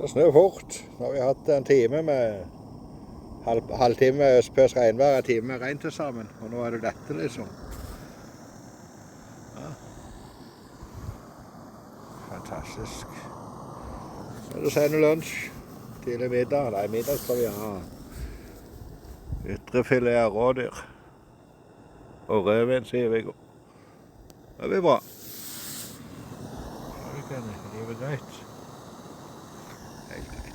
Det snør fort. Nå har vi hatt en time med halvtime østpøs regnvær, en time med regn til sammen. Og nå er det dette, liksom. Ja. Fantastisk. Så er det sene lunsj. Tidlig middag. Nei, middag skal vi ha ytrefilet av rådyr. Og rødvin, sier vi. Det blir bra. Det er greit. Helt